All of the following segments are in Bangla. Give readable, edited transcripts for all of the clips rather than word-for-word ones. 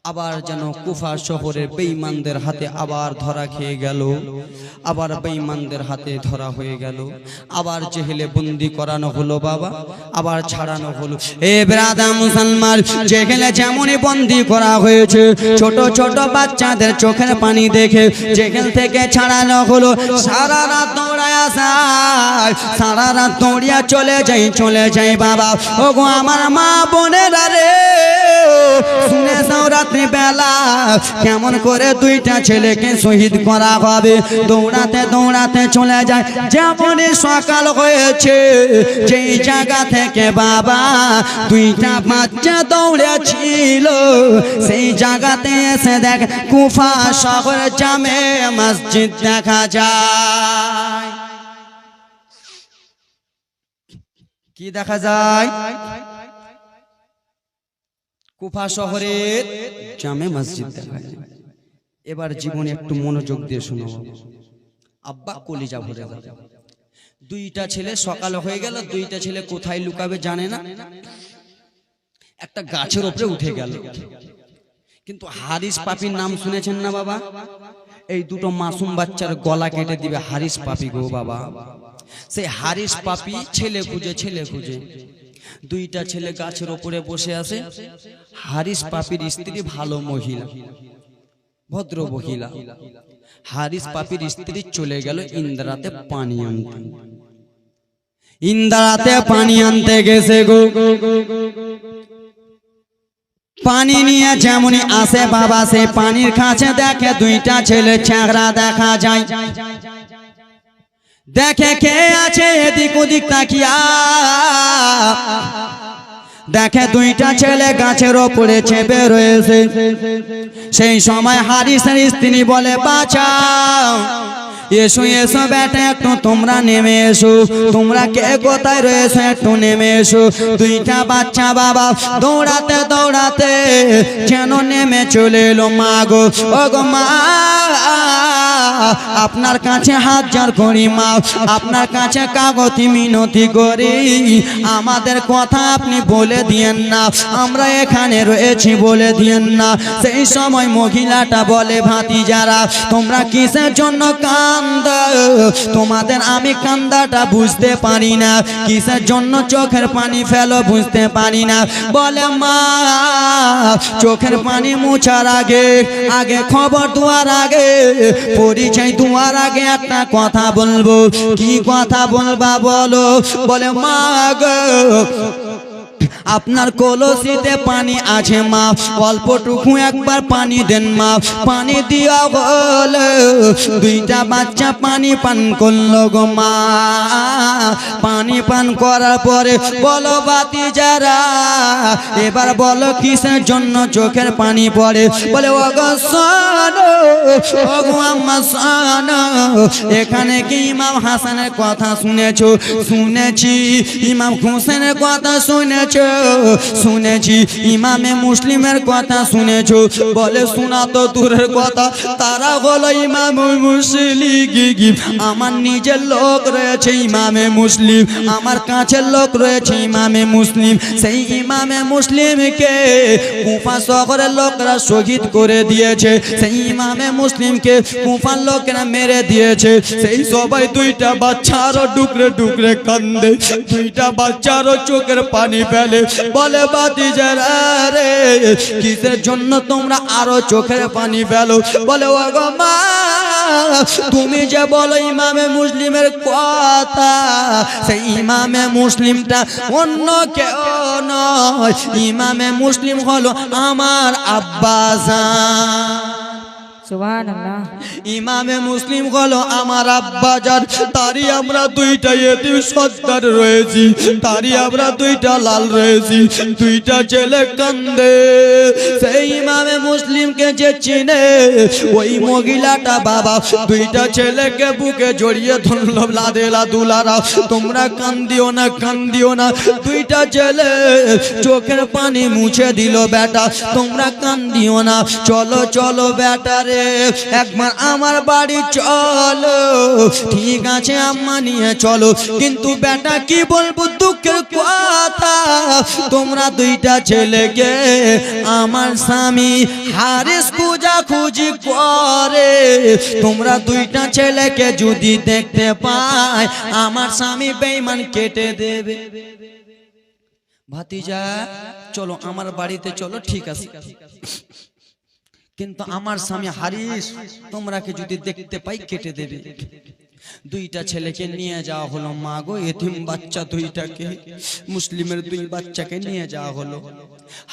আবার যেন কুফা শহরের বেঈমানদের হাতে আবার ধরা খেয়ে গেল, আবার বেঈমানদের হাতে ধরা হয়ে গেল, আবার জেহেলে বন্দি করানো হলো বাবা, আবার ছাড়ানো হলো। এ ব্রাদার মুসলমান, জেহেলে যেমনই বন্দি করা হয়েছে, ছোট ছোট বাচ্চাদের চোখের পানি দেখে জেহেল থেকে ছাড়ানো হলো। সারা রাত দৌড়ায় যায়, সারা রাত দৌড়িয়া চলে যাই বাবা। ওগো আমার মা বোনেরা রে, শুনে যাও রাত্রি বেলা কেমন করে দুইটা ছেলেকে শহীদ করা হবে। দৌড়াতে দৌড়াতে চলে যায়, যেমনই সকাল হয়েছে যেই জায়গা থেকে বাবা দুইটা বাচ্চা দৌড়েছিল, সেই জায়গাতে এসে দেখ কুফা শহরের জামে মসজিদ দেখা যায়। কি দেখা যায়? কুফা শহরের জামে মসজিদ দেখা যায়। এবার জীবনে একটু মনোযোগ দিয়ে শুনো, আব্বা কলিজা ভরে যাবে। দুইটা ছেলে সকাল হয়ে গেল, দুইটা ছেলে কোথায় লুকাবে জানে না, একটা গাছের উপরে উঠে গেল। কিন্তু হারিস পাপির নাম শুনেছেন না বাবা? এই দুটো মাসুম বাচ্চার গলা কেটে দিবে হারিস পাপি গো বাবা। সেই হারিস পাপি ছেলে খুঁজে দুইটা ছেলে গাছের উপরে বসে আছে। হারিস পাপির স্ত্রী ভালো মহিলা, ভদ্র মহিলা। হারিস পাপির স্ত্রী চলে গেল ইন্দ্রাতে পানি আনতে। ইন্দ্রাতে পানি আনতে গেছে গো, পানি নিয়ে যেমনই আসে বাবা, সে পানির কাছে দেখে দুইটা ছেলে চেহারা দেখা যায়। দেখে কে আছে এদিক ওদিক তাকিয়া, দেখে দুইটা ছেলে গাছের ওপরে চেপে রয়েছে। সেই সময় হারিসের স্ত্রী বলে, বাঁচাও, এসো এসো বেটা, একটু তোমরা নেমে এসো, তোমরা কে কোথায় রয়েছো একটু নেমে এসো। দুইটা বাচ্চা বাবা দৌড়াতে দৌড়াতে যেন নেমে চলে এলো। মা গো, ও গো মা, আপনার কাছে হাত জোড় করি মা, আপনার কাছে কাগতি মিনতি করি, আমাদের কথা আপনি বলে দিয়েন না, আমরা এখানে রয়েছি বলে দিয়েন না। সেই সময় মহিলাটা বলে, ভাতিজারা তোমরা কিসের জন্য কান্দো? তোমাদের আমি কান্দাটা বুঝতে পারি না, কিসের জন্য চোখের পানি ফেলো বুঝতে পারি না। বলে মা, চোখের পানি মুছার আগে খবর দেওয়ার আগে, পরিচয় দেওয়ার আগে একটা কথা বলবো। কি কথা বলবা বলো? বলে মা গো, আপনার কলসিতে পানি আছে মা, অল্পটুকু একবার পানি দেন মা। পানি দিয়া বলে দুইটা বাচ্চা পানি পান করলো গো মা। পানি পান করার পরে বলো ভাতিজারা, এবার বলো কিসের জন্য চোখের পানি পড়ে? বলে ও গো শোনো, ও গো আম্মা শোনো, এখানে কি ইমাম হাসানের কথা শুনেছো? শুনেছি। ইমাম হুসেনের কথা শুনেছো? শুনেছি। ইমামে মুসলিমের কথা শুনেছো? বলে শোনা তো দূরের কথা, তারা হলো ইমাম মুসলিম। আমার নিজের লোক রয়েছে ইমামে মুসলিম, আমার কাছের লোক রয়েছে ইমামে মুসলিম। সেই ইমামে মুসলিমকে কুফা শহরের লোকরা শহীদ করে দিয়েছে, সেই ইমামে মুসলিমকে কুফার লোকেরা মেরে দিয়েছে। সেই সবাই দুইটা বাচ্চারও ডুকরে ডুকরে কান্দে, দুইটা বাচ্চারও চোখের পানি ফেলে। বলে ভাতিজারা রে, কিসের জন্য তোমরা আরো চোখের পানি ফেলো? বলে ও গো মা, তুমি যে বলো ইমামে মুসলিমের কথা, সেই ইমামে মুসলিমটা অন্য কেউ নয়, ইমামে মুসলিম হলো আমার আব্বাজান। সুবহানাল্লাহ। ইমামে মুসলিম হলো আমার আব্বাজান, তারই আমরা দুইটা এতিম সন্তান রয়েছি, তারই আমরা দুইটা লাল রয়েছি। দুইটা ছেলে কান্দে, সেই ইমামে মুসলিমকে যে চিনে ওই মহিলাটা বাবা দুইটা ছেলেকে বুকে জড়িয়ে ধরল, লাদেলা দুলারা, তোমরা কান্দিও না, কান্দিও না। দুইটা ছেলে চোখের পানি মুছে দিল, বেটা তোমরা কান্দিও না, চলো চলো বেটা রে, আছে একবার আমার বাড়ি চলো। ঠিক আছে আম্মা নিয়ে চলো, কিন্তু বেটা কি বলবো দুঃখের কথা, তোমরা দুইটা ছেলেকে আমার স্বামী হারিস খোঁজাখুঁজি করে। তোমরা দুইটা ছেলেকে যদি দেখতে পায় আমার স্বামী বেঈমান কেটে দেবে। ভাতিজা চলো আমার বাড়িতে চলো, ঠিক আছে, কিন্তু আমার স্বামী হারিস তোমরাকে যদি দেখতে পাই কেটে দেবে। দুইটা ছেলেকে নিয়ে যাওয়া হলো, মা গো এতিম বাচ্চা দুইটাকে, মুসলিমের দুই বাচ্চাকে নিয়ে যাওয়া হলো।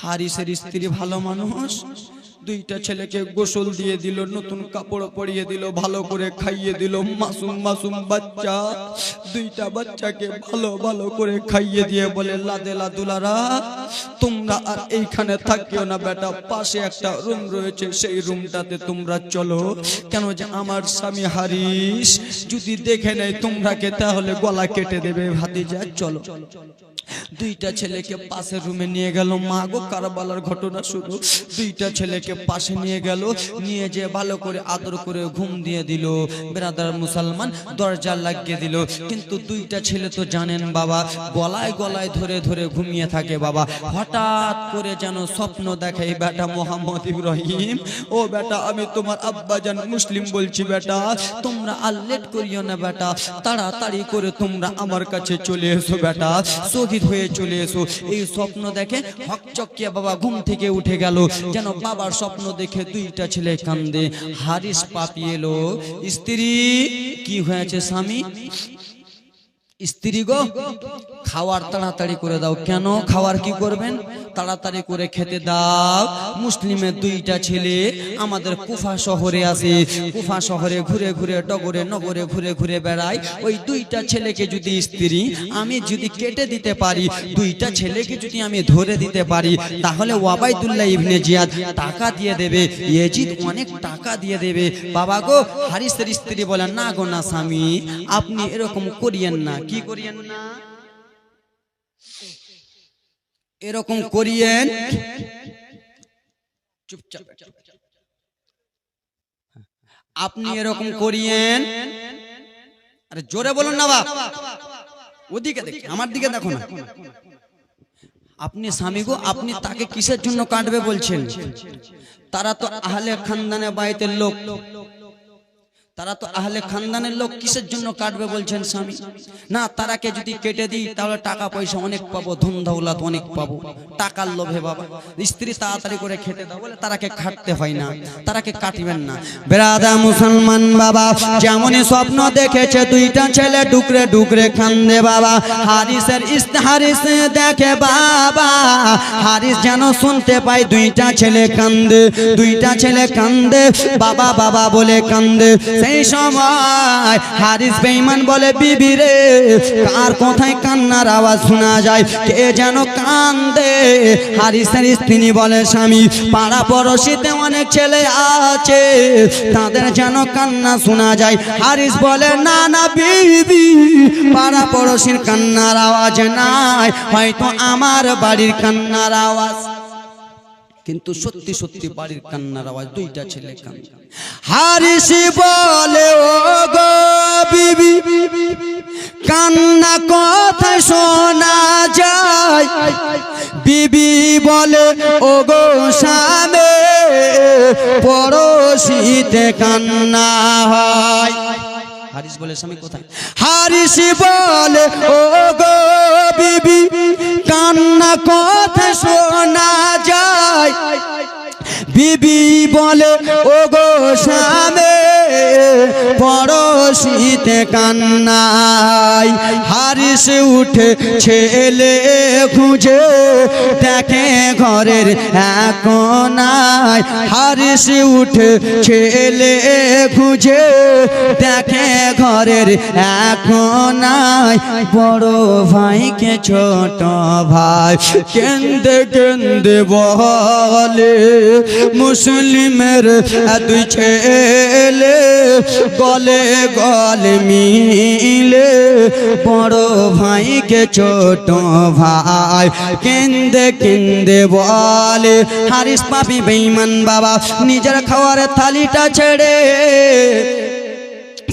হারিসের স্ত্রী ভালো মানুষ, দুইটা ছেলেকে গোসল দিয়ে দিল, নতুন কাপড় পরিয়ে দিল, ভালো করে খাইয়ে দিল। মাসুম মাসুম বাচ্চা, দুইটা বাচ্চাকে ভালো ভালো করে খাইয়ে দিয়ে বলে লাদেলা দুলারা তোমরা আর এইখানে থাকিও না বেটা, পাশে একটা রুম রয়েছে সেই রুমটাতে তোমরা চলো। কেন যে আমার স্বামী হারিস যদি দেখে নেয় তোমরাকে তাহলে গলা কেটে দেবে। ভাতিজা চলো। দুইটা ছেলেকে পাশের রুমে নিয়ে গেল। মা গো কারবালার ঘটনা শুরু। দুইটা ছেলেকে পাশে নিয়ে গেল, নিয়ে যে ভালো করে আদর করে ঘুম দিয়ে দিল। বেরাদার মুসলমান দরজা লাগিয়ে দিল, কিন্তু দুইটা ছেলে তো জানেন বাবা গলায় গলায় ধরে ধরে ঘুমিয়ে থাকে বাবা। হঠাৎ করে যেন স্বপ্ন দেখে বেটা মোহাম্মদ ইব্রাহিম, ও বেটা আমি তোমার আব্বাজান মুসলিম বলছি বেটা, তোমরা আর লেট করিও না বেটা, তাড়াতাড়ি করে তোমরা আমার কাছে চলে এসো বেটা, শহীদ হয়ে চলে এসো। এই স্বপ্ন দেখে হকচকিয়া বাবা ঘুম থেকে উঠে গেল। যেন বাবার স্বপ্ন দেখে দুইটা ছেলে কান্দে। হারিস পাপি এলো, স্ত্রী কি হয়েছে স্বামী? স্ত্রী গো খাওয়ার তাড়াতাড়ি করে দাও। কেন খাওয়ার কি করবেন? তাড়াতাড়ি করে খেতে দাও। মুসলিমের দুইটা ছেলে আমাদের কুফা শহরে আসে, কুফা শহরে ঘুরে ঘুরে ডগরে নগরে ঘুরে ঘুরে বেড়ায়। ওই দুইটা ছেলেকে যদি স্ত্রী আমি যদি কেটে দিতে পারি, দুইটা ছেলেকে যদি আমি ধরে দিতে পারি, তাহলে ওয়াবাইদুল্লাহ ইবনে জিয়াদ টাকা দিয়ে দেবে, ইয়াজিদ অনেক টাকা দিয়ে দেবে। বাবা গো হারিসের স্ত্রী বলেন না গো না স্বামী, আপনি এরকম করিয়েন না। কি করিয়েন না? এরকম করিয়েন, চুপচাপ আপনি এরকম করিয়েন। আরে জোরে বলুন না বাপ, ওদিকে দেখ আমার দিকে দেখো না। আপনি স্বামী গো আপনি তাকে কিসের জন্য কাটবে বলছেন? তারা তো আহলে খানদানে বাইতের লোক, তারা তো আহলে খানদানের লোক, কিসের জন্য কাটবে বলছেন স্বামী? না তারাকে যদি কেটে দিই তাহলে টাকা পয়সা অনেক পাবো, ধন দৌলত অনেক পাবো, টাকার লোভে বাবা স্ত্রী তাড়াতাড়ি করে খেতে দাও বলে তারাকে কাটতে হয় না, তারাকে কাটবেন না। বেরাদা মুসলমান বাবা যেমনই স্বপ্ন দেখেছে দুইটা ছেলে ডুকরে ডুকরে কান্দে বাবা। হারিস দেখে বাবা, হারিস যেন শুনতে পায় দুইটা ছেলে কান্দে, দুইটা ছেলে কান্দে বাবা বাবা বলে কান্দে। সেই সময় হারিস বেঈমান বলে বিবি রে কার কোথায় কান্নার আওয়াজ শোনা যায়, কে যেন কান্দে। হারিসের স্ত্রী বলে স্বামী পাড়া পড়শিতে অনেক ছেলে আছে তাদের যেন কান্না শোনা যায়। হারিস বলে না না বিবি পাড়া পড়শির কান্নার আওয়াজ নাই, হয়তো আমার বাড়ির কান্নার আওয়াজ। কিন্তু সত্যি সত্যি বাড়ির কান্নার আওয়াজ, দুইটা ছেলে কান্না। হারিস বলে ও গো বিবি কান্না কথা শোনা যায়, বিবি বলে ও গো স্বামী পড়শিতে কান্না হয়। হারিস বলে স্বামী কোথায়? হারিস বলে ও গো বিবি কান্না কথা শোনা যায়, বিবি বলে ও গো স্বামী পড়শিতে কান্নাই। হারিস উঠে ছেলে খুঁজে দেখে ঘরের এক কোনায়, হারিস উঠে ছেলে খুঁজে দেখে ঘরের এক কোনায়। বড় ভাইকে ছোট ভাই কেন্দে কেন্দে বলে মুসলিমের দুই ছেলে গলে গল মিলে বড় ভাইকে ছোট ভাই কেন্দে কেন্দে বলে হারিস পাপি বেঈমান বাবা নিজের খাওয়ার থালিটা ছেড়ে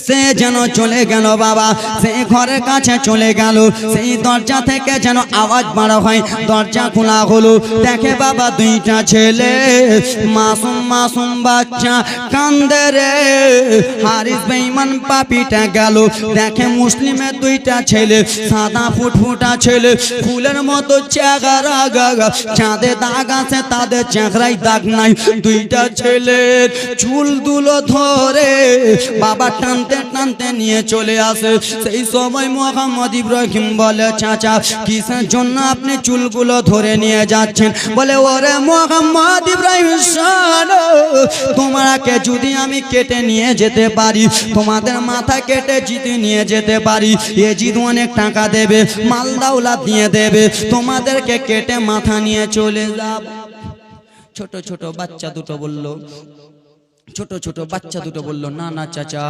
সে যেন চলে গেল বাবা সেই ঘরের কাছে চলে গেল সেই দরজা থেকে যেন আওয়াজ বড় হয় দরজা খোলা হলো দেখে বাবা দুইটা ছেলে মাসুম মাসুম বাচ্চা কান্দে রে হারিস বেঈমান পাপিটা গেল দেখে মুসলিমের দুইটা ছেলে সাদা ফুটফুটা ছেলে ফুলের মতো চেহারা গাগা চাঁদে দাগ আছে তাদের চেহারায় দাগ নাই দুইটা ছেলের চুল দুলো ধরে বাবা টানতে টানতে নিয়ে চলে আসে সেই সময় মোহাম্মদ ইব্রাহিম বলে চাচা কিসের জন্য আপনি চুলগুলো ধরে নিয়ে যাচ্ছেন বলে ওরে মোহাম্মদ ইব্রাহিম শোনো তোমাকে যদি আমি কেটে নিয়ে যেতে পারি তোমাদের মাথা কেটে জিতে নিয়ে যেতে পারি এ জিদ অনেক টাকা দেবে মাল দাওলাত দিয়ে দেবে তোমাদেরকে কেটে মাথা নিয়ে চলে যাব ছোট ছোট বাচ্চা দুটো বলল ছোট ছোট বাচ্চা দুটো বলল না না চাচা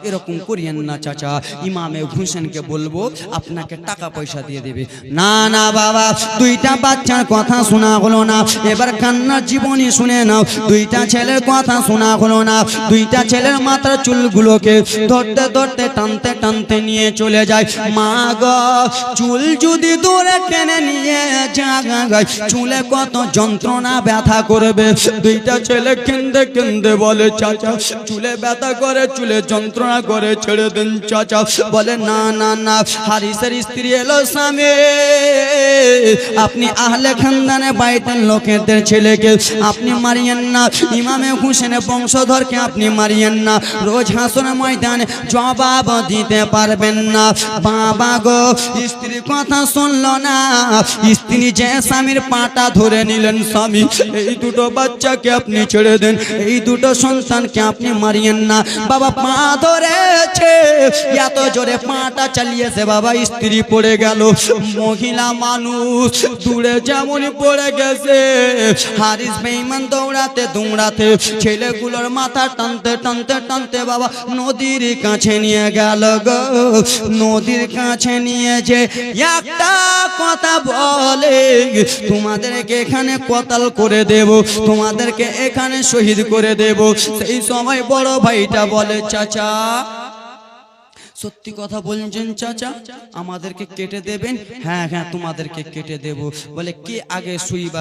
এরকম করিয়েন না চাচা ইমামে হোসেনকে বলবো আপনাকে টাকা পয়সা দিয়ে দেবে না না বাবা দুইটা বাচ্চার কথা শোনা হলো না এবার কান্নার জীবনী শুনে নাও দুইটা ছেলের কথা শোনা হলো না দুইটা ছেলের মাথার চুলগুলোকে ধরতে ধরতে টানতে টানতে নিয়ে চলে যায় মা গো চুল যদি দূরে টেনে নিয়ে যায় চুলে কত যন্ত্রণা ব্যথা করবে দুইটা ছেলে কেন্দে কেন্দে বলে চাচা চুলে ব্যথা করে চুলে যন্ত্রণা করে ছেড়ে দেন চাচা বলে না না না হারিসের স্ত্রী এলো স্বামী আপনি আহলে খানদানে বাইতের লোকেদের ছেলেকে আপনি মারিয়েন না ইমামে হোসেনের বংশধরকে আপনি মারিয়েন না রোজ হাসরের ময়দানে জবাব দিতে পারবেন না বাবা গো স্ত্রী কথা শুনলো না স্ত্রী যে স্বামীর পাটা ধরে নিলেন স্বামী এই দুটো বাচ্চাকে আপনি ছেড়ে দেন এই দুটো সন্তানকে আপনি মারিয়েন না বাবা পা ধরেছে এত জোরে পাটা চালিয়েছে বাবা স্ত্রী পড়ে গেল মহিলা মানুষ দূরে যেমন পড়ে গেছে হারিস বেঈমান দৌড়াতে দৌড়াতে ছেলেগুলোর মাথা টানতে টানতে টানতে বাবা নদীর কাছে নিয়ে গেল গো নদীর কাছে নিয়ে যে একটা কথা বলে তোমাদেরকে এখানে কতল করে দেব তোমাদেরকে এখানে শহীদ করে দেব সেই সময় বড় ভাইটা বলে চাচা সত্যি কথা বলছেন চাচা আমাদেরকে কেটে দেবেন হ্যাঁ হ্যাঁ তোমাদেরকে কেটে দেব বলে কে আগে শুইবার